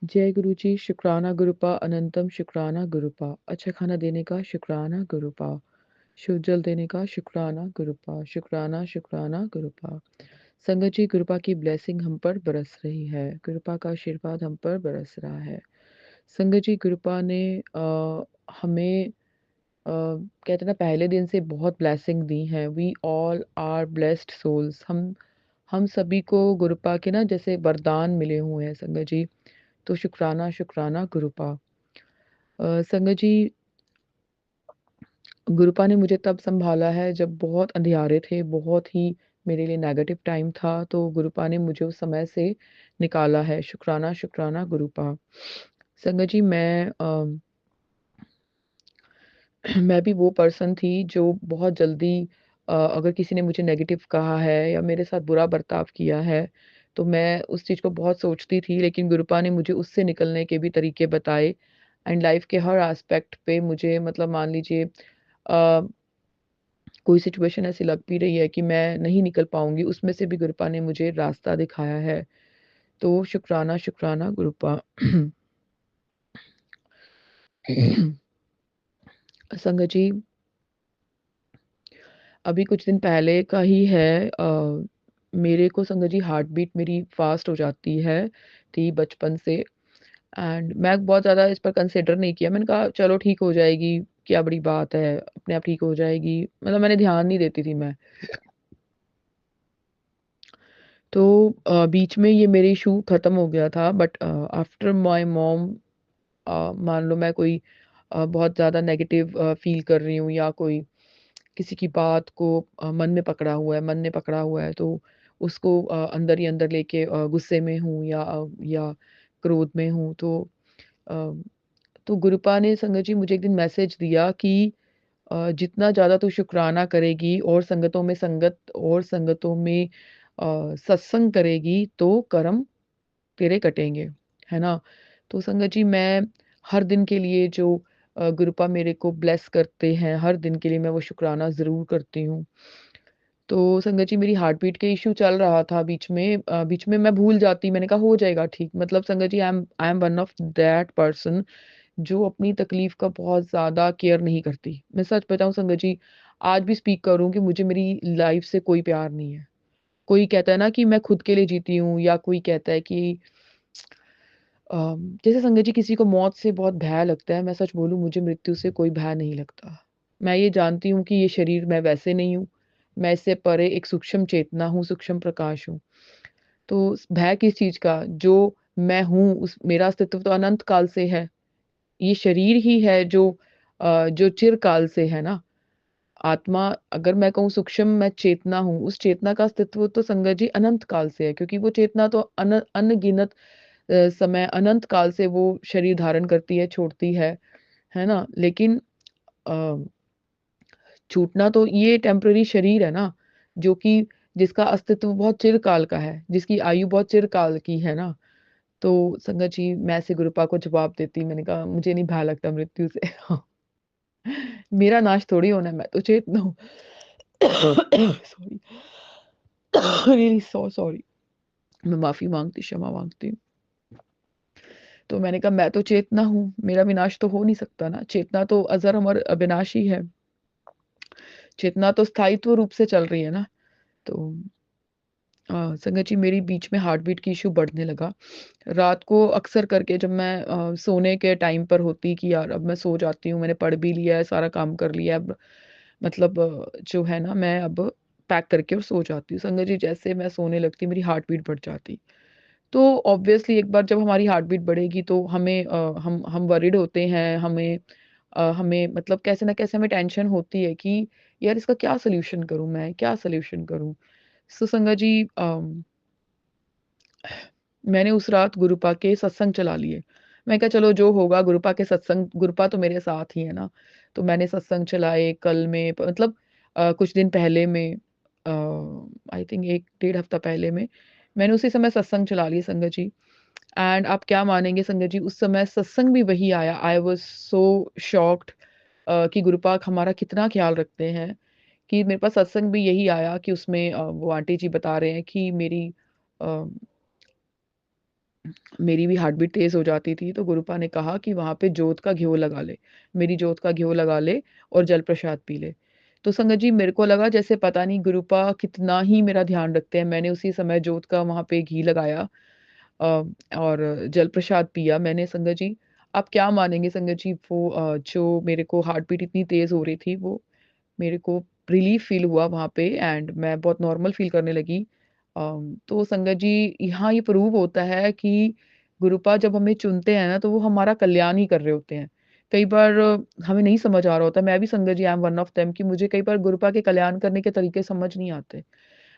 जय गुरु जी, शुक्राना गुरुपा, अनंतम शुक्राना गुरुपा। अच्छा खाना देने का शुक्राना गुरुपा, शुद्ध जल देने का शुक्राना गुरुपा, शुक्राना शुक्राना गुरुपा। संगत जी, गुरुपा की ब्लेसिंग हम पर बरस रही है, गुरुपा का आशीर्वाद हम पर बरस रहा है। संगत जी, गुरुपा ने हमें कहते हैं ना, पहले दिन से बहुत ब्लेसिंग दी है। We all are blessed souls. हम सभी को गुरुपा के ना जैसे वरदान मिले हुए हैं संगत जी। तो शुक्राना शुक्राना गुरुपा। संगत जी, गुरुपा ने मुझे तब संभाला है जब बहुत अंधियारे थे, बहुत ही मेरे लिए नेगेटिव टाइम था, तो गुरुपा ने मुझे उस समय से निकाला है। शुक्राना शुक्राना गुरुपा। संगत जी, मैं भी वो पर्सन थी जो बहुत जल्दी अगर किसी ने मुझे नेगेटिव कहा है या मेरे साथ बुरा बर्ताव किया है, तो मैं उस चीज़ को बहुत सोचती थी, लेकिन गुरुपा ने मुझे उससे निकलने के भी तरीके बताए। एंड लाइफ के हर एस्पेक्ट पे मुझे मतलब मान लीजिए कोई सिचुएशन ऐसी लग भी रही है कि मैं नहीं निकल पाऊँगी, उसमें से भी गुरुपा ने मुझे रास्ता दिखाया है। तो शुक्राना शुक्राना गुरुपा। संगत जी, अभी कुछ दिन पहले का ही है। मेरे को संगत जी हार्ट बीट मेरी फास्ट हो जाती है थी बचपन से। एंड मैं बहुत ज़्यादा इस पर कंसिडर नहीं किया। मैंने कहा चलो ठीक हो जाएगी, क्या बड़ी बात है, अपने आप ठीक हो जाएगी। मतलब मैंने ध्यान नहीं देती थी मैं। तो बीच में ये मेरे इशू ख़त्म हो गया था, बट आफ्टर माय मॉम, मान लो मैं कोई बहुत ज़्यादा नेगेटिव फ़ील कर रही हूँ या कोई किसी की बात को मन में पकड़ा हुआ है, तो उसको अंदर ही अंदर लेके गुस्से में हूँ या क्रोध में हूँ, अ, तो गुरुपा ने संगत जी मुझे एक दिन मैसेज दिया कि जितना ज़्यादा तू शुक्राना करेगी और संगतों में सत्संग करेगी तो कर्म तेरे कटेंगे, है ना? तो संगत जी, मैं हर दिन के लिए जो गुरुपा मेरे को ब्लेस करते हैं, हर दिन के लिए मैं वो शुक्राना ज़रूर करती हूँ। तो संगत जी, मेरी हार्ट बीट के इश्यू चल रहा था बीच में मैं भूल जाती, मैंने कहा हो जाएगा ठीक। मतलब संगत जी, I am one of that person जो अपनी तकलीफ़ का बहुत ज़्यादा केयर नहीं करती। मैं सच बताऊँ संगत जी, आज भी स्पीक करूँ कि मुझे मेरी लाइफ़ से कोई प्यार नहीं है। कोई कहता है ना कि मैं खुद के लिए जीती हूँ, या कोई कहता है कि जैसे संगत जी किसी को मौत से बहुत भय लगता है, मैं सच बोलूँ मुझे मृत्यु से कोई भय नहीं लगता। मैं ये जानती हूँ कि ये शरीर मैं वैसे नहीं हूँ, मैं इससे परे एक सूक्ष्म चेतना हूँ, सूक्ष्म प्रकाश हूँ। तो भय किस चीज़ का? जो मैं हूँ उस मेरा अस्तित्व तो अनंत काल से है। ये शरीर ही है जो चिरकाल से है ना। आत्मा, अगर मैं कहूँ सूक्ष्म मैं चेतना हूँ, उस चेतना का अस्तित्व तो संगत जी अनंत काल से है, क्योंकि वो चेतना तो अनगिनत समय अनंत काल से वो शरीर धारण करती है, छोड़ती है ना? लेकिन अ, छूटना तो ये टेम्परेरी शरीर है ना, जो कि जिसका अस्तित्व बहुत चिरकाल का है, जिसकी आयु बहुत चिरकाल की है ना। तो संगत जी, मैं ऐसे गुरुपा को जवाब देती, मैंने कहा मुझे नहीं भय लगता मृत्यु से। मेरा नाश थोड़ी होना है, मैं तो चेतना हूँ। Sorry, really so sorry. मैं माफ़ी माँगती, क्षमा माँगती हूँ। तो मैंने कहा मैं तो चेतना हूँ, मेरा विनाश तो हो नहीं सकता ना, चेतना तो अज़र अमर अविनाशी है, चेतना तो स्थायित्व रूप से चल रही है ना। तो संगत जी, मेरी बीच में हार्ट बीट की इश्यू बढ़ने लगा। रात को अक्सर करके जब मैं सोने के टाइम पर होती कि यार अब मैं सो जाती हूँ, मैंने पढ़ भी लिया है, सारा काम कर लिया है, अब मतलब जो है ना मैं अब पैक करके और सो जाती हूँ। संगत जी, जैसे मैं सोने लगती मेरी हार्ट बीट बढ़ जाती। तो ऑब्वियसली एक बार जब हमारी हार्ट बीट बढ़ेगी तो हम वरिड होते हैं, हमें मतलब कैसे न कैसे हमें टेंशन होती है कि यार इसका क्या सॉल्यूशन करूँ मैं, क्या सॉल्यूशन करूँ? सो संगत जी, मैंने उस रात गुरुपा के सत्संग चला लिए। मैं कहा चलो जो होगा गुरुपा के सत्संग, गुरुपा तो मेरे साथ ही है ना। तो मैंने सत्संग चलाए कल में मतलब कुछ दिन पहले में, आई थिंक 1 डेढ़ हफ्ता पहले में, मैंने उसी समय सत्संग चला लिए संगत जी। एंड आप क्या मानेंगे संगत जी, उस समय सत्संग भी वही आया। आई वाज़ सो शॉक्ड कि गुरुपा हमारा कितना ख़्याल रखते हैं, कि मेरे पास सत्संग भी यही आया कि उसमें वो आंटी जी बता रहे हैं कि मेरी अ मेरी भी हार्ट बीट तेज़ हो जाती थी, तो गुरुपा ने कहा कि वहाँ पे जोत का घ्यो लगा ले। मेरी जोत का घ्यो लगा ले और जल प्रसाद पी ले। तो संगत जी मेरे को लगा जैसे पता नहीं गुरुपा कितना ही मेरा ध्यान रखते हैं। मैंने उसी समय जोत का वहाँ पे घी लगाया और जल प्रसाद पिया मैंने संगत जी। आप क्या मानेंगे संगत जी वो जो मेरे को हार्ट बीट इतनी तेज़ हो रही थी वो मेरे को रिलीफ़ फ़ील हुआ वहाँ पे एंड मैं बहुत नॉर्मल फ़ील करने लगी। तो संगत जी यहाँ ये प्रूव होता है कि गुरुपा जब हमें चुनते हैं ना तो वो हमारा कल्याण ही कर रहे होते हैं। कई बार हमें नहीं समझ आ रहा होता, मैं भी संगत जी I am one of them कि मुझे कई बार गुरुपा के कल्याण करने के तरीके समझ नहीं आते।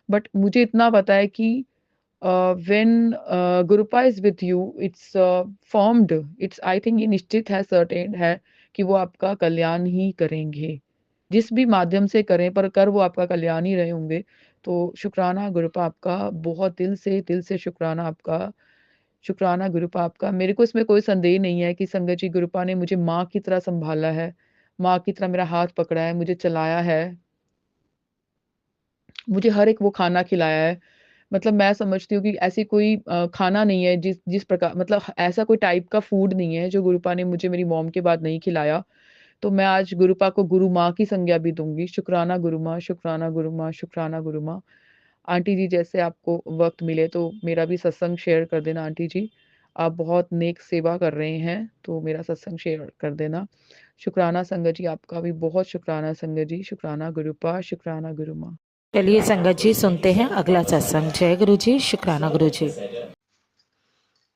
बट मुझे इतना पता है कि when Gurupa is with you, it's formed, it's I think ये निश्चित है, सर्टेन है कि वो आपका कल्याण ही करेंगे। जिस भी माध्यम से करें पर कर वो आपका कल्याण ही रहे होंगे। तो शुक्राना गुरुपा आपका, बहुत दिल से शुक्राना आपका। शुक्राना गुरुपा आपका। मेरे को इसमें कोई संदेह नहीं है कि संगत जी गुरुपा ने मुझे माँ की तरह सँभाला है, माँ की तरह मेरा हाथ पकड़ा है, मुझे चलाया है। मुझे हर एक वो खाना खिलाया है। मतलब मैं समझती हूँ कि ऐसी कोई खाना नहीं है जिस जिस प्रकार मतलब ऐसा कोई टाइप का फूड नहीं है जो गुरुपा ने मुझे मेरी मॉम के बाद नहीं खिलाया। तो मैं आज गुरुपा को गुरु माँ की संज्ञा भी दूँगी। शुक्राना गुरु माँ, शुक्राना गुरु माँ, शुक्राना गुरु माँ। आंटी जी जैसे आपको वक़्त मिले तो मेरा भी सत्संग शेयर कर देना आंटी जी। आप बहुत नेक सेवा कर रहे हैं, तो मेरा सत्संग शेयर कर देना। शुक्राना संगत जी आपका भी बहुत शुक्राना संगत जी। शुक्राना गुरुपा, शुक्राना गुरु माँ। चलिए संगत जी सुनते हैं अगला सत्संग। जय गुरु जी, शुक्राना गुरु जी।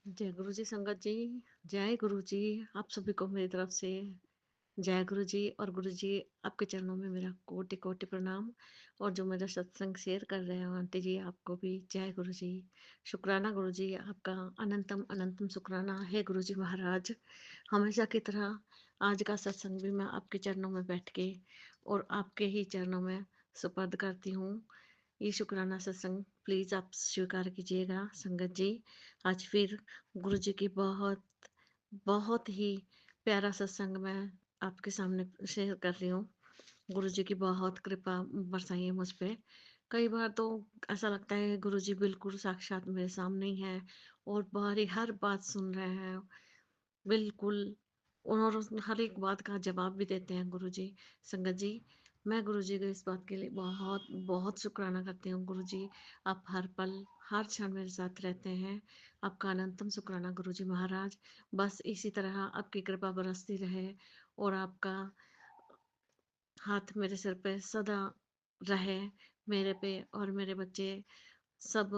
जय गुरु जी संगत जी, जय गुरु जी। आप सभी को मेरी तरफ से जय गुरु जी। और गुरु जी आपके चरणों में मेरा कोटि कोटि प्रणाम। और जो मेरा सत्संग शेयर कर रहे हो आंटी जी, आपको भी जय गुरु जी। शुक्राना गुरु जी आपका, अनंतम अनंतम शुक्राना है गुरु जी महाराज। हमेशा की तरह आज का सत्संग भी मैं आपके चरणों में बैठ के और आपके ही चरणों में सुपर्द करती हूँ। ये शुक्राना सत्संग प्लीज आप स्वीकार कीजिएगा संगत जी। आज फिर गुरु जी की बहुत बहुत ही प्यारा सत्संग मैं आपके सामने शेयर कर रही हूँ। गुरु जी की बहुत कृपा बरसाई है मुझ पे। कई बार तो ऐसा लगता है गुरु जी बिल्कुल साक्षात मेरे सामने ही है और बाहरी हर बात सुन रहे हैं बिल्कुल। और हर एक बात का जवाब भी देते हैं गुरु जी। संगत जी मैं गुरु जी को इस बात के लिए बहुत बहुत शुक्राना करती हूँ गुरु जी। आप हर पल हर क्षण मेरे साथ रहते हैं। आपका अनंतम शुक्राना गुरु जी महाराज। बस इसी तरह आपकी कृपा बरसती रहे और आपका हाथ मेरे सिर पे सदा रहे, मेरे पे और मेरे बच्चे सब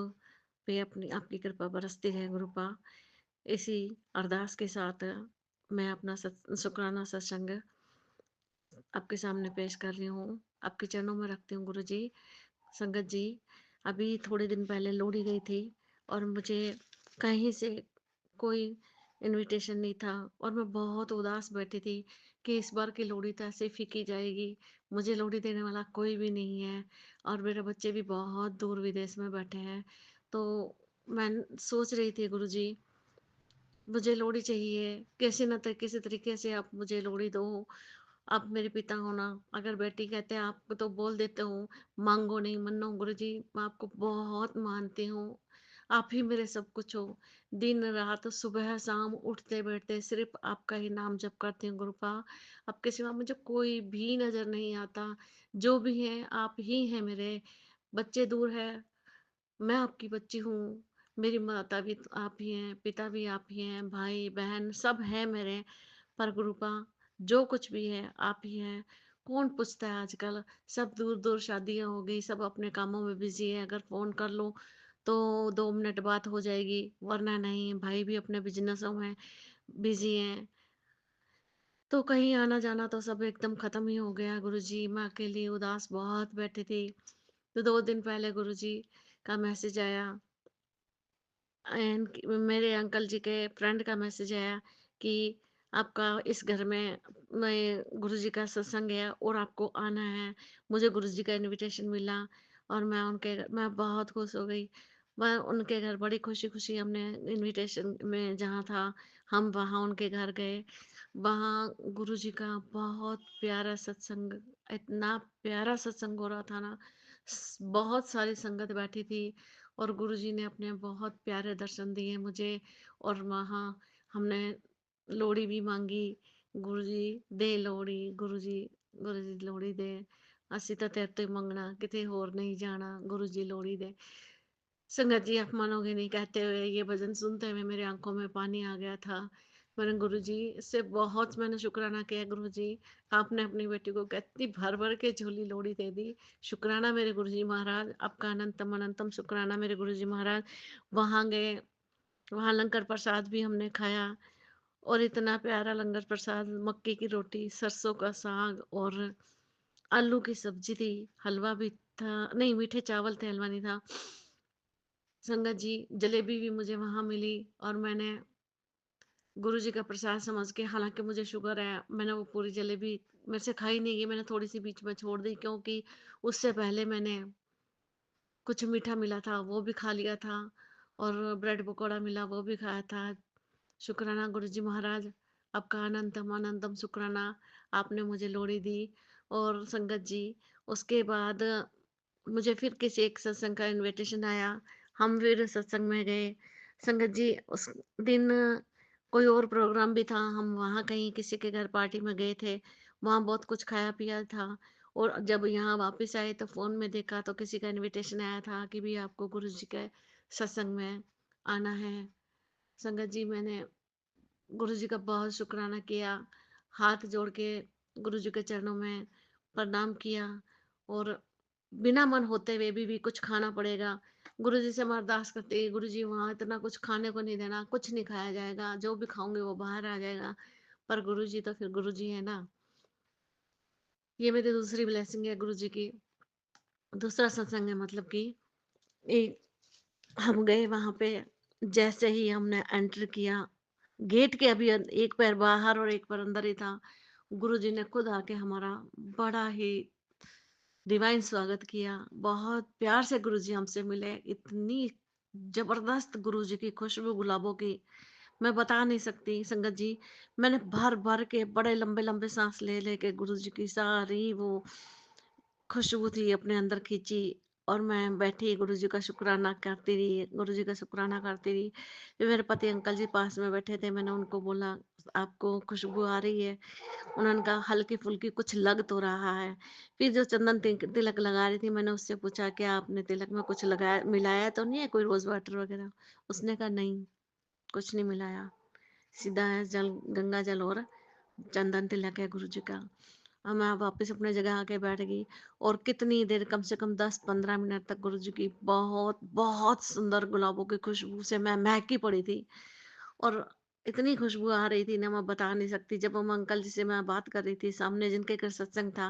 पे अपनी आपकी कृपा बरसती रहे गुरुपा। इसी अरदास के साथ मैं अपना शुक्राना सत्संग आपके सामने पेश कर रही हूँ, आपके चरणों में रखती हूँ गुरु जी। संगत जी अभी थोड़े दिन पहले लोहड़ी गई थी और मुझे कहीं से कोई इनविटेशन नहीं था और मैं बहुत उदास बैठी थी कि इस बार की लोहड़ी तो ऐसे फीकी जाएगी, मुझे लोहड़ी देने वाला कोई भी नहीं है और मेरे बच्चे भी बहुत दूर विदेश में बैठे हैं। तो मैं सोच रही थी गुरु जी मुझे लोहड़ी चाहिए, कैसे न किसी तरीके से आप मुझे लोहड़ी दो। आप मेरे पिता हो ना, अगर बेटी कहते हैं आप तो बोल देते हो, मांगो नहीं मन्नो। गुरु जी मैं आपको बहुत मानती हूँ, आप ही मेरे सब कुछ हो। दिन रात सुबह शाम उठते बैठते सिर्फ आपका ही नाम जप करती हूँ गुरुपा। आपके सिवा मुझे कोई भी नजर नहीं आता। जो भी है आप ही हैं। मेरे बच्चे दूर है, मैं आपकी बच्ची हूँ। मेरी माता भी आप ही हैं, पिता भी आप ही हैं, भाई बहन सब हैं मेरे। पर गुरुपा जो कुछ भी है आप ही हैं। कौन पूछता है आजकल, सब दूर दूर शादियां हो गई, सब अपने कामों में बिजी है। अगर फोन कर लो तो 2 मिनट बात हो जाएगी, वरना नहीं। भाई भी अपने बिजनेसों में बिजी हैं, तो कहीं आना जाना तो सब एकदम खत्म ही हो गया। गुरुजी मैं अकेली उदास बहुत बैठी थी, तो 2 दिन पहले गुरुजी का मैसेज आया, मेरे अंकल जी के फ्रेंड का मैसेज आया कि आपका इस घर में मैं गुरुजी का सत्संग है और आपको आना है। मुझे गुरुजी का इनविटेशन मिला और मैं बहुत खुश हो गई। मैं उनके घर बड़ी खुशी खुशी हमने इनविटेशन में जहाँ था हम वहाँ उनके घर गए। वहाँ गुरुजी का बहुत प्यारा सत्संग, इतना प्यारा सत्संग हो रहा था ना। बहुत सारी संगत बैठी थी और गुरुजी ने अपने बहुत प्यारे दर्शन दिए मुझे। और वहाँ हमने लोहड़ी भी मांगी। गुरुजी दे लोहड़ी, गुरुजी गुरुजी लोहड़ी दे, ਅਸੀਂ ਤਾਂ ਤੇਰੇ ਤੋਂ ਹੀ मंगना, किते होर नहीं जाना, गुरुजी लोहड़ी दे। संगत जी, आप मानोगे नहीं, कहते हुए ये भजन सुनते हुए मेरी आंखों में पानी आ गया था। मैंने गुरुजी से बहुत मैंने शुक्राना किया, गुरुजी आपने अपनी बेटी को कितनी भर भर के झोली लोहड़ी दे दी। शुक्राना मेरे गुरुजी महाराज, आपका अनंतम अनंतम शुक्राना मेरे गुरुजी महाराज। वहाँ गए, वहाँ लंगर प्रसाद भी हमने खाया, और इतना प्यारा लंगर प्रसाद, मक्के की रोटी, सरसों का साग और आलू की सब्जी थी, हलवा भी था, नहीं मीठे चावल थे, हलवा नहीं था। संगत जी, जलेबी भी मुझे वहाँ मिली, और मैंने गुरुजी का प्रसाद समझ के, हालांकि मुझे शुगर है, मैंने वो पूरी जलेबी मेरे से खाई नहीं गई, मैंने थोड़ी सी बीच में छोड़ दी, क्योंकि उससे पहले मैंने कुछ मीठा मिला था वो भी खा लिया था, और ब्रेड पकौड़ा मिला वो भी खाया था। शुक्राना गुरुजी महाराज, आपका अनंतम अनंतम शुक्राना, आपने मुझे लोहड़ी दी। और संगत जी, उसके बाद मुझे फिर किसी एक सत्संग का इनविटेशन आया, हम फिर सत्संग में गए। संगत जी, उस दिन कोई और प्रोग्राम भी था, हम वहाँ कहीं किसी के घर पार्टी में गए थे, वहाँ बहुत कुछ खाया पिया था। और जब यहाँ वापस आए तो फ़ोन में देखा तो किसी का इनविटेशन आया था कि भी आपको गुरु जी के सत्संग में आना है। संगत जी, मैंने गुरु जी का बहुत शुक्राना किया, हाथ जोड़ के गुरु जी के चरणों में प्रणाम किया, और बिना मन होते हुए भी कुछ खाना पड़ेगा। गुरु जी से मैं अरदास करती, गुरु जी वहाँ इतना कुछ खाने को नहीं देना, कुछ नहीं खाया जाएगा, जो भी खाऊंगे वो बाहर आ जाएगा। पर गुरु जी तो फिर गुरु जी है ना। ये मेरी दूसरी ब्लेसिंग है गुरु जी की। दूसरा सत्संग है, मतलब कि एक हम गए वहां पे, जैसे ही हमने एंटर किया, गेट के अभी एक पैर बाहर और एक पैर अंदर ही था, गुरुजी ने खुद आके हमारा बड़ा ही डिवाइन स्वागत किया। बहुत प्यार से गुरुजी हमसे मिले, इतनी जबरदस्त गुरुजी की खुशबू गुलाबों की, मैं बता नहीं सकती संगत जी। मैंने भर भर के बड़े लंबे लंबे सांस ले लेके गुरुजी की सारी वो खुशबू थी अपने अंदर खींची, और मैं बैठी गुरुजी का शुक्राना करती रही, गुरुजी का शुक्राना करती रही। फिर मेरे पति अंकल जी पास में बैठे थे, मैंने उनको बोला, आपको खुशबू आ रही है? उन्होंने कहा, हल्की फुल्की कुछ लग तो रहा है। फिर जो चंदन तिलक लगा रही थी, मैंने उससे पूछा, क्या आपने तिलक में कुछ लगाया, मिलाया तो नहीं है, कोई रोज वाटर वगैरह? उसने कहा, नहीं, कुछ नहीं मिलाया, सीधा है जल, गंगा जल और चंदन तिलक है गुरु जी का। और मैं वापस अपने जगह आके बैठ गई, और कितनी देर, कम से कम 10-15 मिनट तक गुरु जी की बहुत बहुत सुंदर गुलाबों की खुशबू से मैं महकी पड़ी थी। और इतनी खुशबू आ रही थी ना, मैं बता नहीं सकती। जब हम अंकल जी से मैं बात कर रही थी, सामने जिनके घर सत्संग था,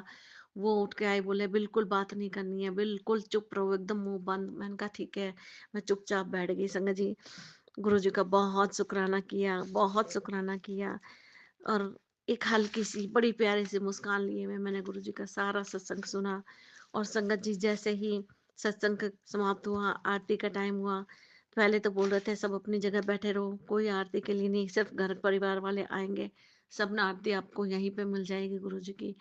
वो उठ के आए, बोले बिल्कुल बात नहीं करनी है, बिल्कुल चुप रहो, एकदम मुंह बंद। मैंने कहा ठीक है। मैं चुपचाप बैठ गई संगत जी। गुरु जी का बहुत शुक्राना किया, बहुत शुक्राना किया, और एक हल्की सी बड़ी प्यारी सी मुस्कान लिए हुए मैंने गुरु जी का सारा सत्संग सुना। और संगत जी, जैसे ही सत्संग समाप्त हुआ, आरती का टाइम हुआ, पहले तो बोल रहे थे सब अपनी जगह बैठे रहो, कोई आरती के लिए नहीं, सिर्फ घर परिवार वाले आएंगे, सब ना आरती आपको यहीं पे मिल जाएगी गुरु जी की।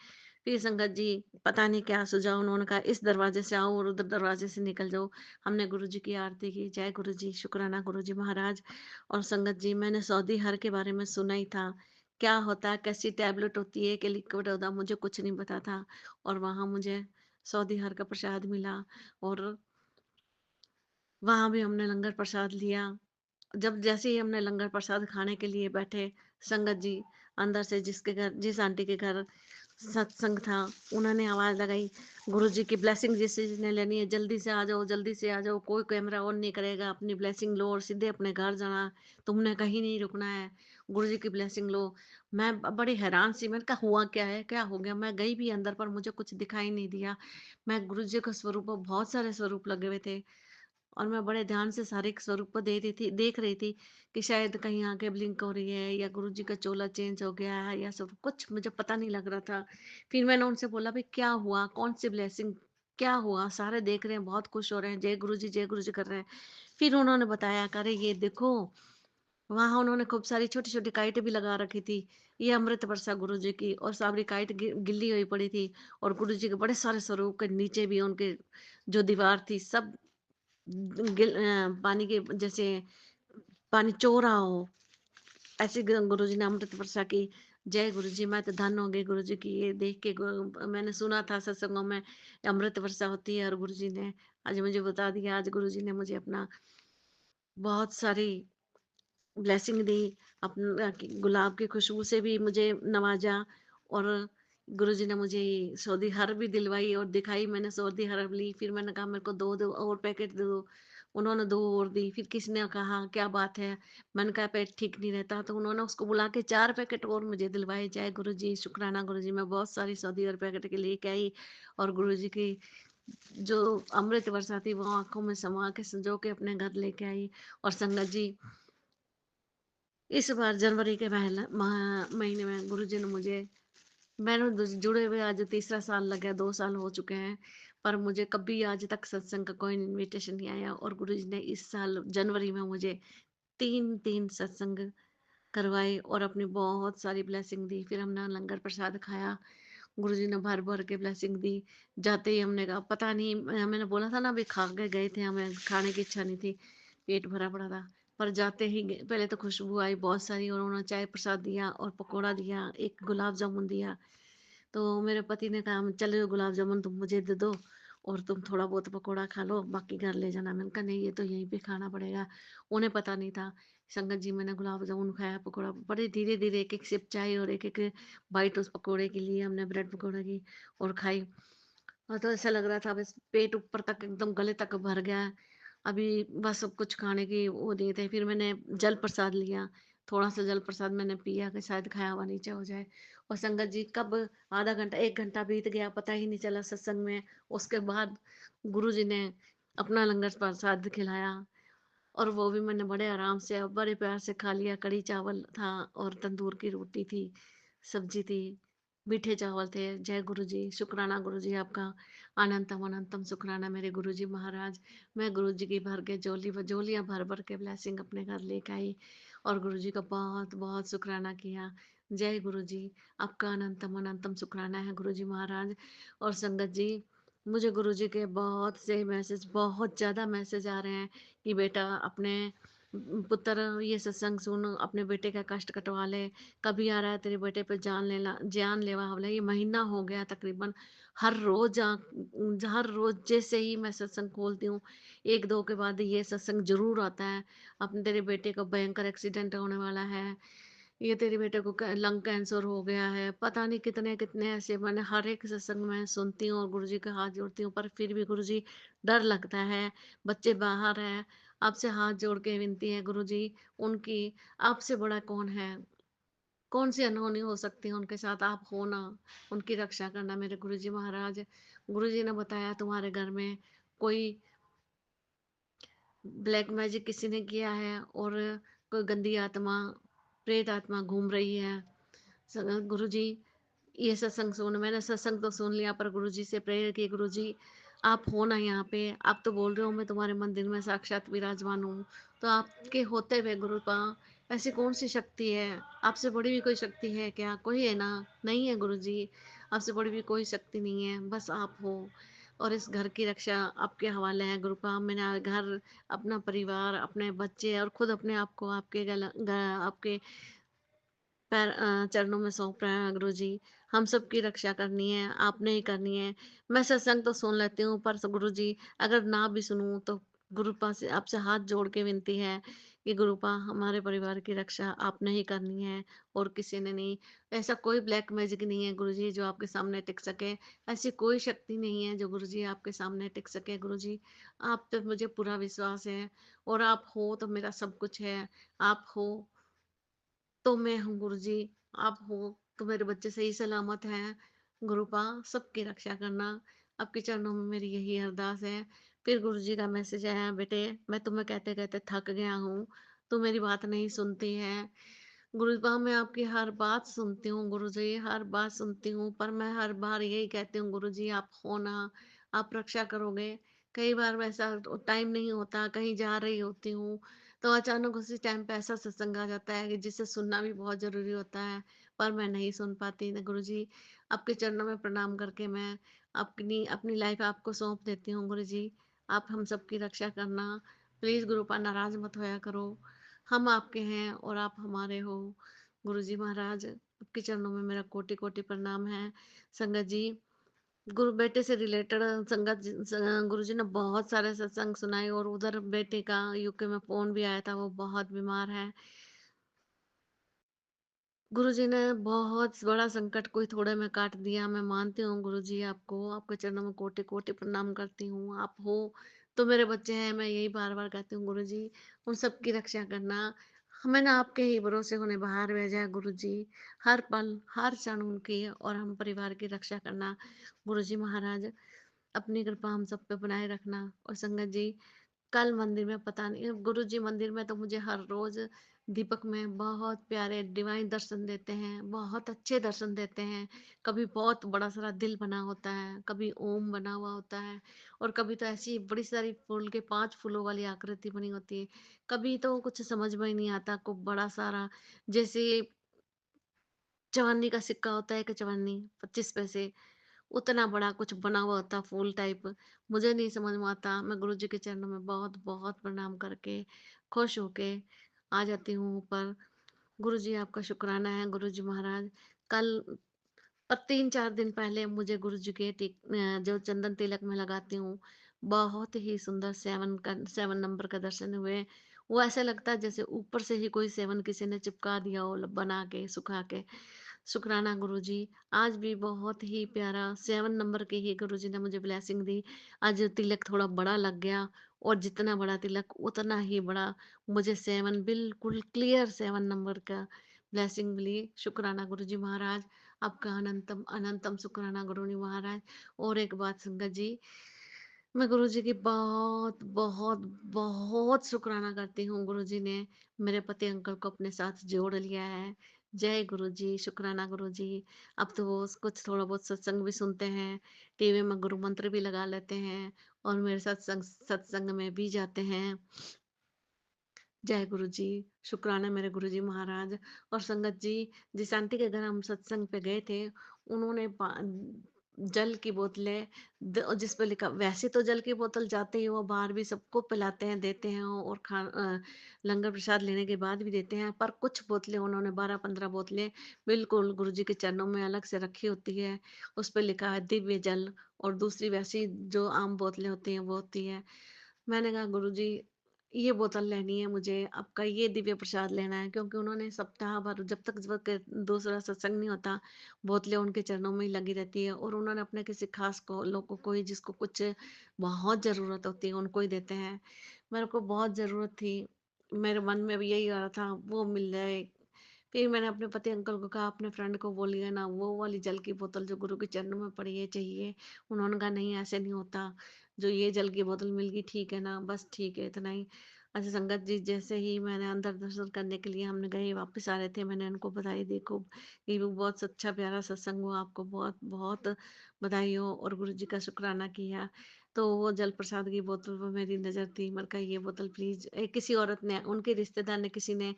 फिर संगत जी, पता नहीं क्या सुझाव, उन्होंने कहा इस दरवाजे से आओ और उधर दरवाजे से निकल जाओ। हमने गुरु जी की आरती की। जय गुरु जी, शुक्राना गुरु जी महाराज। और संगत जी, मैंने सऊदी हर के बारे में सुना ही था, क्या होता है, कैसी टैबलेट होती है, कि लिक्विड होता है, मुझे कुछ नहीं पता था। और वहाँ मुझे सऊदी हर का प्रसाद मिला, और वहाँ भी हमने लंगर प्रसाद लिया। जब जैसे ही हमने लंगर प्रसाद खाने के लिए बैठे, संगत जी, अंदर से जिसके घर, जिस आंटी के घर सत्संग था, उन्होंने आवाज लगाई, गुरुजी की ब्लेसिंग जिसने लेनी है जल्दी से आ जाओ, जल्दी से आ जाओ, कोई कैमरा ऑन नहीं करेगा, अपनी ब्लेसिंग लो और सीधे अपने घर जाना, तुमने कहीं नहीं रुकना है, गुरुजी की ब्लेसिंग लो। मैं बड़ी हैरान सी, मैंने कहा हुआ क्या है, क्या हो गया? मैं गई भी अंदर, पर मुझे कुछ दिखाई नहीं दिया। मैं गुरुजी का स्वरूप, बहुत सारे स्वरूप लगे हुए थे, और मैं बड़े ध्यान से सारे स्वरूप को देख रही थी कि शायद कहीं आंखें ब्लिंक हो रही है, या गुरुजी का चोला चेंज हो गया है, या सब कुछ मुझे पता नहीं लग रहा था। फिर मैंने उनसे बोला, भाई क्या हुआ, कौन सी ब्लेसिंग, क्या हुआ? सारे देख रहे हैं, बहुत खुश हो रहे हैं, जय गुरु जी कर रहे हैं। फिर उन्होंने बताया, करे ये देखो, वहां उन्होंने खूब सारी छोटी छोटी काइटें भी लगा रखी थी, ये अमृत वर्षा गुरु जी की, और सारी काइट गिल्ली हुई पड़ी थी। और गुरु जी के बड़े सारे स्वरूप के नीचे भी उनके जो दीवार थी, सब पानी के जैसे पानी चोरा हो, ऐसे गुरुजी ने अमृत वर्षा की। जय गुरुजी, मैं तो धन्य हो गई गुरुजी की ये देख के। मैंने सुना था सत्संगों में अमृत वर्षा होती है, और गुरुजी ने आज मुझे बता दिया। आज गुरुजी ने मुझे अपना बहुत सारी ब्लेसिंग दी, अपना गुलाब की खुशबू से भी मुझे नवाजा। और गुरुजी ने मुझे सऊदी हर भी दिलवाई और दिखाई। मैंने सऊदी हर ली, फिर मैंने कहा मेरे को दो दो और पैकेट दे दो। उन्होंने दो और दी। फिर किसी ने कहा क्या बात है, मैंने कहा पेट ठीक नहीं रहता, तो उन्होंने उसको बुला के 4 पैकेट और मुझे दिलवाए। जय गुरुजी, शुक्राना गुरुजी। मैं बहुत सारी सऊदी अरब पैकेट के लेके आई, और गुरुजी की जो अमृत वर्षा थी वो आंखों में समा के संजो के अपने घर लेके आई। और संगत जी, इस बार जनवरी के महीने में गुरुजी ने मुझे, मैंने जुड़े हुए आज तीसरा साल लग गया, 2 साल हो चुके हैं, पर मुझे कभी आज तक सत्संग का कोई इनविटेशन नहीं आया। और गुरुजी ने इस साल जनवरी में मुझे 3 सत्संग करवाए और अपनी बहुत सारी ब्लेसिंग दी। फिर हमने लंगर प्रसाद खाया, गुरुजी ने भर भर के ब्लेसिंग दी। जाते ही हमने कहा पता नहीं, मैंने बोला था ना अभी खा के गए थे, हमें खाने की इच्छा नहीं थी, पेट भरा पड़ा था। पर जाते ही पहले तो खुशबू आई बहुत सारी, और उन्होंने चाय प्रसाद दिया और पकौड़ा दिया, एक गुलाब जामुन दिया। तो मेरे पति ने कहा चलो गुलाब जामुन तुम मुझे दे दो, और तुम थोड़ा बहुत पकौड़ा खा लो, बाकी घर ले जाना। मैंने कहा नहीं, ये तो यहीं पे खाना पड़ेगा। उन्हें पता नहीं था। संगत जी, मैंने गुलाब जामुन खाया, पकौड़ा, बड़े धीरे धीरे एक एक सिप चाय और एक एक बाइट उस पकौड़े की लिए हमने, ब्रेड पकौड़े की, और खाई। और तो ऐसा लग रहा था बस पेट ऊपर तक एकदम गले तक भर गया है। अभी बस सब कुछ खाने की वो दिए थे। फिर मैंने जल प्रसाद लिया, थोड़ा सा जल प्रसाद मैंने पिया कि शायद खाया हुआ नीचे हो जाए। और संगत जी, कब आधा घंटा 1 घंटा बीत गया पता ही नहीं चला सत्संग में। उसके बाद गुरु जी ने अपना लंगर प्रसाद खिलाया, और वो भी मैंने बड़े आराम से और बड़े प्यार से खा लिया। कढ़ी चावल था और तंदूर की रोटी थी, सब्जी थी, मीठे चावल थे। जय गुरु जी, शुक्राना गुरु जी आपका, अनंतम अनंतम शुक्राना मेरे गुरु जी महाराज। मैं गुरु जी की भर के जोलियां भर भर के ब्लेसिंग अपने घर लेकर आई, और गुरु जी का बहुत बहुत शुक्राना किया। जय गुरु जी, आपका अनंतम अनंतम शुक्राना है गुरु जी महाराज। और संगत जी, मुझे गुरु जी के बहुत से मैसेज, बहुत ज़्यादा मैसेज आ रहे हैं कि बेटा अपने पुत्र ये सत्संग सुन, अपने बेटे का कष्ट कटवा ले। कभी आ रहा है तेरे बेटे पे जान लेवा हमला। ये महीना हो गया तकरीबन, हर रोज हर रोज जैसे ही मैं सत्संग खोलती हूँ, एक दो के बाद ये सत्संग जरूर आता है। अपने तेरे बेटे को भयंकर एक्सीडेंट होने वाला है, ये तेरे बेटे को लंग कैंसर हो गया है, पता नहीं कितने कितने ऐसे। मैंने हर एक सत्संग में सुनती हूँ और गुरुजी के हाथ जोड़ती हूँ, पर फिर भी गुरुजी डर लगता है। बच्चे बाहर हैं, आपसे हाथ जोड़ के विनती है गुरुजी, उनकी आपसे बड़ा कौन है, कौन सी अनहोनी हो सकती है उनके साथ, आप हो ना, उनकी रक्षा करना मेरे गुरुजी महाराज। गुरुजी ने बताया तुम्हारे घर में कोई ब्लैक मैजिक किसी ने किया है, और कोई गंदी आत्मा, प्रेत आत्मा घूम रही है। गुरु जी, ये सत्संग सुन, मैंने सत्संग तो सुन लिया, पर गुरु जी से प्रेयर की, गुरु जी आप हो ना यहाँ पे, आप तो बोल रहे हो मैं तुम्हारे मंदिर में साक्षात विराजमान हूँ, तो आपके होते हुए गुरुपा ऐसी कौन सी शक्ति है, आपसे बड़ी भी कोई शक्ति है क्या, कोई है ना? नहीं है गुरु जी, आपसे बड़ी भी कोई शक्ति नहीं है, बस आप हो। और इस घर की रक्षा आपके हवाले है गुरुपा। मेरा घर, अपना परिवार, अपने बच्चे, और खुद अपने आप को आपके आपके चरणों में सौंप रहे हैं गुरु जी। हम सबकी रक्षा करनी है, आपने ही करनी है। मैं सत्संग तो सुन लेती हूँ, पर गुरु जी अगर ना भी सुनूं तो गुरुपा से आपसे हाथ जोड़ के विनती है कि गुरुपा हमारे परिवार की रक्षा आपने ही करनी है, और किसी ने नहीं। ऐसा कोई ब्लैक मैजिक नहीं है गुरु जी जो आपके सामने टिक सके, ऐसी कोई शक्ति नहीं है जो गुरु जी आपके सामने टिक सके। गुरु जी, आप पे मुझे पूरा विश्वास है, और आप हो तो मेरा सब कुछ है। आप हो तो मैं हूँ गुरुजी, आप हो तो मेरे बच्चे सही सलामत हैं। गुरुपा सबकी रक्षा करना, आपके चरणों में मेरी यही अरदास है। फिर गुरुजी का मैसेज आया, बेटे मैं तुम्हें कहते कहते थक गया हूँ, तू मेरी बात नहीं सुनती है। गुरुपा मैं आपकी हर बात सुनती हूँ गुरुजी, हर बात सुनती हूँ, पर मैं हर बार यही कहती हूँ गुरुजी आप हो ना, आप रक्षा करोगे। कई बार वैसा टाइम नहीं होता, कहीं जा रही होती हूँ, तो अचानक उसी टाइम पे ऐसा सत्संग आ जाता है कि जिसे सुनना भी बहुत ज़रूरी होता है, पर मैं नहीं सुन पाती। न गुरुजी, आपके चरणों में प्रणाम करके मैं अपनी अपनी लाइफ आपको सौंप देती हूँ गुरुजी। आप हम सबकी रक्षा करना। प्लीज़ गुरुपा नाराज़ मत होया करो। हम आपके हैं और आप हमारे हो। गुरुजी महाराज, आपके चरणों में मेरा कोटि-कोटि प्रणाम है। संगत जी, गुरु बेटे से रिलेटेड संगत गुरुजी ने बहुत सारे सत्संग सुनाए और उधर बेटे का यूके में फ़ोन भी आया था, वो बहुत बीमार है। गुरुजी ने बहुत बड़ा संकट कोई थोड़े में काट दिया। मैं मानती हूँ गुरुजी आपको, आपके चरणों में कोटि-कोटि प्रणाम करती हूँ। आप हो तो मेरे बच्चे हैं, मैं यही बार-बार कहती हूँ गुरुजी, उन सबकी रक्षा करना। हमें ना आपके ही भरोसे उन्हें बाहर भेजा है गुरुजी। हर पल, हर क्षण उनकी और हम परिवार की रक्षा करना। गुरुजी महाराज, अपनी कृपा हम सब पे बनाए रखना। और संगत जी, कल मंदिर में पता नहीं, गुरुजी मंदिर में तो मुझे हर रोज दीपक में बहुत प्यारे डिवाइन दर्शन देते हैं, बहुत अच्छे दर्शन देते हैं। कभी बहुत बड़ा सारा दिल बना होता है, कभी ओम बना हुआ होता है, और कभी तो ऐसी बड़ी सारी फूल के 5 फूलों वाली आकृति बनी होती है। कभी तो कुछ समझ में ही नहीं आता, को बड़ा सारा जैसे चवन्नी का सिक्का होता है कि चवन्नी 25 पैसे, उतना बड़ा कुछ बना हुआ होता फूल टाइप। मुझे नहीं समझ में आता। मैं गुरुजी के चरणों में बहुत बहुत प्रणाम करके खुश होके आ जाती हूँ ऊपर। गुरुजी आपका शुक्राना है गुरुजी महाराज। कल और 3-4 दिन पहले मुझे गुरुजी के जो चंदन तिलक मैं लगाती हूँ, बहुत ही सुंदर 7 नंबर का दर्शन हुए। वो ऐसा लगता है जैसे ऊपर से ही कोई 7 किसी ने चिपका दिया हो बना के, सुखा के। शुक्राना गुरुजी। आज भी बहुत ही प्यारा 7 नंबर की ही गुरुजी ने मुझे ब्लेसिंग दी। आज तिलक थोड़ा बड़ा लग गया, और जितना बड़ा तिलक उतना ही बड़ा मुझे 7 बिल्कुल क्लियर 7 नंबर का ब्लेसिंग मिली। शुक्राना गुरुजी महाराज, आपका अनंतम अनंतम शुक्राना गुरुजी महाराज। और एक बात संगत जी, मैं गुरुजी की बहुत बहुत बहुत शुक्राना करती हूँ। गुरुजी ने मेरे पति अंकल को अपने साथ जोड़ लिया है। जय गुरुजी, शुक्राना गुरुजी। अब तो वो कुछ थोड़ा बहुत सत्संग भी सुनते हैं, टीवी में गुरु मंत्र भी लगा लेते हैं, और मेरे सत्संग सत्संग में भी जाते हैं। जय गुरु जी, शुक्राना मेरे गुरुजी महाराज। और संगत जी, जिस आंटी के घर हम सत्संग पे गए थे, उन्होंने जल की बोतलें जिस पे लिखा, वैसे तो जल की बोतल जाते ही वो बाहर भी सबको पिलाते हैं, देते हैं, और लंगर प्रसाद लेने के बाद भी देते हैं, पर कुछ बोतलें उन्होंने 12-15 बोतलें बिल्कुल गुरुजी के चरणों में अलग से रखी होती है। उस पे लिखा है दिव्य जल, और दूसरी वैसी जो आम बोतलें होती हैं वो होती है। मैंने कहा गुरुजी, ये बोतल लेनी है मुझे, आपका ये दिव्य प्रसाद लेना है, क्योंकि उन्होंने सप्ताह भर जब तक दूसरा सत्संग नहीं होता, बोतलें उनके चरणों में ही लगी रहती है, और उन्होंने अपने किसी खास को लोगों को ही, जिसको कुछ बहुत ज़रूरत होती है, उनको ही देते हैं। मेरे को बहुत ज़रूरत थी, मेरे मन में भी यही आ रहा था वो मिल जाए। फिर मैंने अपने पति अंकल को कहा, अपने फ्रेंड को बोलिए ना, वो वाली जल की बोतल जो गुरु के चरणों में पड़ी है चाहिए। उन्होंने कहा नहीं, ऐसे नहीं होता, जो ये जल की बोतल मिल गई ठीक है ना, बस ठीक है इतना ही। अच्छा संगत जी, जैसे ही मैंने अंदर दर्शन करने के लिए हमने गए, वापस आ रहे थे, मैंने उनको बधाई दी खूब, ये भी बहुत अच्छा प्यारा सत्संग हुआ, आपको बहुत बहुत बधाई हो, और गुरु जी का शुक्राना किया। तो वो जल प्रसाद की बोतल पर मेरी नज़र थी, मैंने कहा ये बोतल प्लीज, किसी औरत ने, उनके रिश्तेदार ने, किसी ने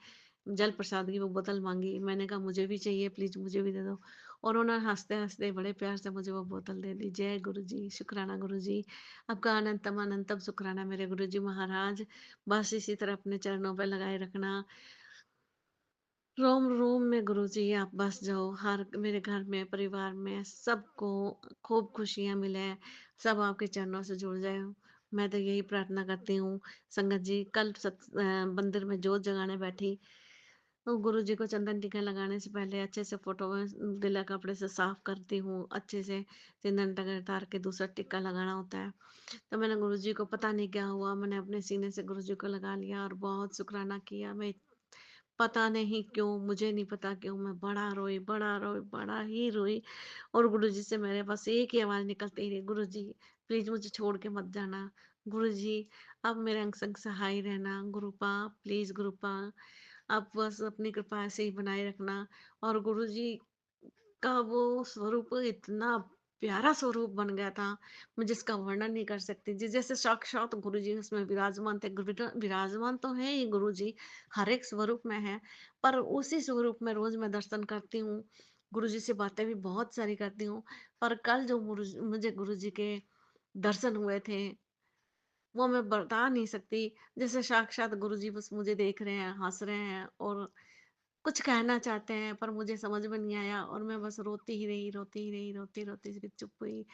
जल प्रसाद की वो बोतल मांगी, मैंने कहा मुझे भी चाहिए, प्लीज मुझे भी दे दो, और उन्होंने हंसते हंसते बड़े प्यार से मुझे वो बोतल दे दी। जय गुरु जी, शुक्राना गुरु जी। आपका अनंतम अनंतम शुक्राना मेरे गुरु जी महाराज। बस इसी तरह अपने चरणों पे लगाए रखना। रोम रोम में गुरु जी आप बस जाओ, हर मेरे घर में, परिवार में सबको खूब खुशियाँ मिले, सब आपके चरणों से जुड़ जाए। मैं तो यही प्रार्थना करती हूँ। संगत जी, कल मंदिर में जोत जगाने बैठी, तो गुरु जी को चंदन टीका लगाने से पहले अच्छे से फोटो में गीला कपड़े से साफ करती हूँ, अच्छे से चंदन टीका उतार के दूसरा टिक्का लगाना होता है। तो मैंने गुरु जी को, पता नहीं क्या हुआ, मैंने अपने सीने से गुरु जी को लगा लिया और बहुत शुक्राना किया। मैं पता नहीं क्यों, मुझे नहीं पता क्यों, मैं बड़ा रोई, बड़ा रोई, बड़ा ही रोई, और गुरुजी से मेरे बस एक ही आवाज़ निकलती रही, गुरुजी प्लीज़ मुझे छोड़ के मत जाना। गुरुजी आप मेरे अंग संग सहाय रहना। गुरुपा प्लीज़, गुरुपा आप बस अपनी कृपा ऐसे ही बनाए रखना। और गुरुजी का वो स्वरूप इतना प्यारा स्वरूप बन गया था, मैं जिसका वर्णन नहीं कर सकती। जैसे साक्षात गुरु जी उसमें विराजमान थे। विराजमान तो है ही गुरु जी, हर एक स्वरूप में है, पर उसी स्वरूप में रोज मैं दर्शन करती हूँ। गुरु जी से बातें भी बहुत सारी करती हूँ, पर कल जो मुझे गुरु जी के दर्शन हुए थे, वो मैं बता नहीं सकती। जैसे साक्षात गुरुजी बस मुझे देख रहे हैं, हँस रहे हैं और कुछ कहना चाहते हैं, पर मुझे समझ में नहीं आया और मैं बस रोती ही रही, रोती ही रही, रोती-रोती फिर चुप हुई।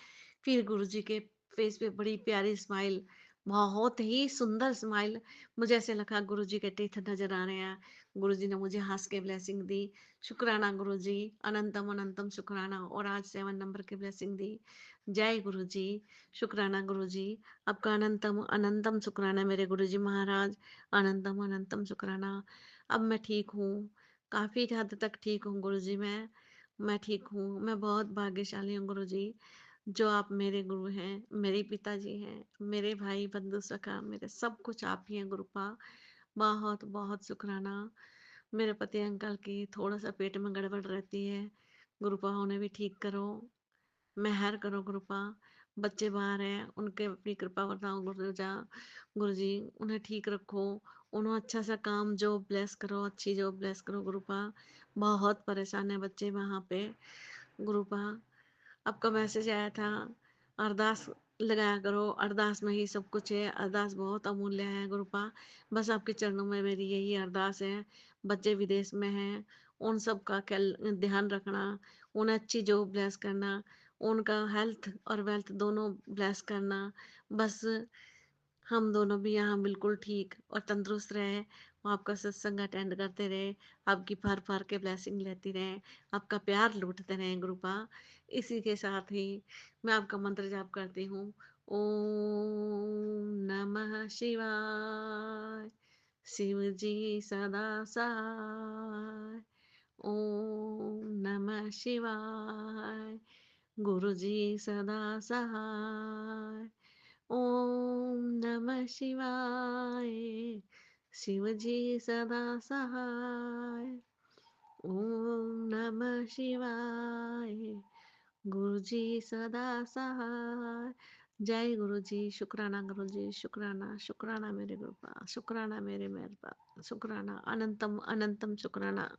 फिर गुरुजी के फेस पे बड़ी प्यारी स्माइल, बहुत ही सुंदर स्माइल, मुझे ऐसे लगा गुरुजी के टीथ नज़र आ रहे हैं। गुरुजी ने मुझे हँस के ब्लेसिंग दी। शुक्राना गुरुजी, अनंतम अनंतम शुक्राना, और आज 7 नंबर की ब्लेसिंग दी। जय गुरुजी, शुक्राना गुरुजी, आपका अनंतम अनंतम शुक्राना मेरे गुरुजी महाराज, अनंतम अनंतम शुक्राना। अब मैं ठीक हूँ, काफ़ी हद तक ठीक हूँ गुरुजी मैं ठीक हूँ। मैं बहुत भाग्यशाली हूँ गुरुजी, जो आप मेरे गुरु हैं, मेरे पिताजी हैं, मेरे भाई बंधु सखा, मेरे सब कुछ आप ही हैं गुरुपा। बहुत बहुत शुक्राना। मेरे पति अंकल की थोड़ा सा पेट में गड़बड़ रहती है, गुरुपा उन्हें भी ठीक करो, मेहर करो गुरुपा। बच्चे बाहर हैं, उनके अपनी कृपा बताओ गुरुजी, उन्हें ठीक रखो, उन्हें अच्छा सा काम जॉब ब्लेस करो, अच्छी जॉब ब्लेस करो गुरुपा। बहुत परेशान है बच्चे वहाँ पे गुरुपा। आपका मैसेज आया था, अरदास लगाया करो, अरदास में ही सब कुछ है, अरदास बहुत अमूल्य है गुरुपा। बस आपके चरणों में मेरी यही अरदास है। बच्चे विदेश में हैं, उन सब का ध्यान रखना, उन्हें अच्छी जॉब ब्लेस करना, उनका हेल्थ और वेल्थ दोनों ब्लेस करना। बस हम दोनों भी यहाँ बिल्कुल ठीक और तंदुरुस्त रहे, आपका सत्संग अटेंड करते रहे, आपकी भर भर के ब्लेसिंग लेती रहे, आपका प्यार लूटते रहे गुरुपा। इसी के साथ ही मैं आपका मंत्र जाप करती हूँ। ओम नमः शिवाय, शिव जी सदा सहाय। ओम नमः शिवाय, गुरु जी सदा सहाय। ओम नमः शिवाय, शिवजी सदा सहाय। ओम नमः शिवाय, गुरुजी सदा सहाय। जय गुरुजी, शुक्राना गुरुजी, शुक्राना शुक्राना मेरे गुरुपा, शुक्राना मेरे मेहरबा, शुक्राना अनंतम अनंतम शुक्राना।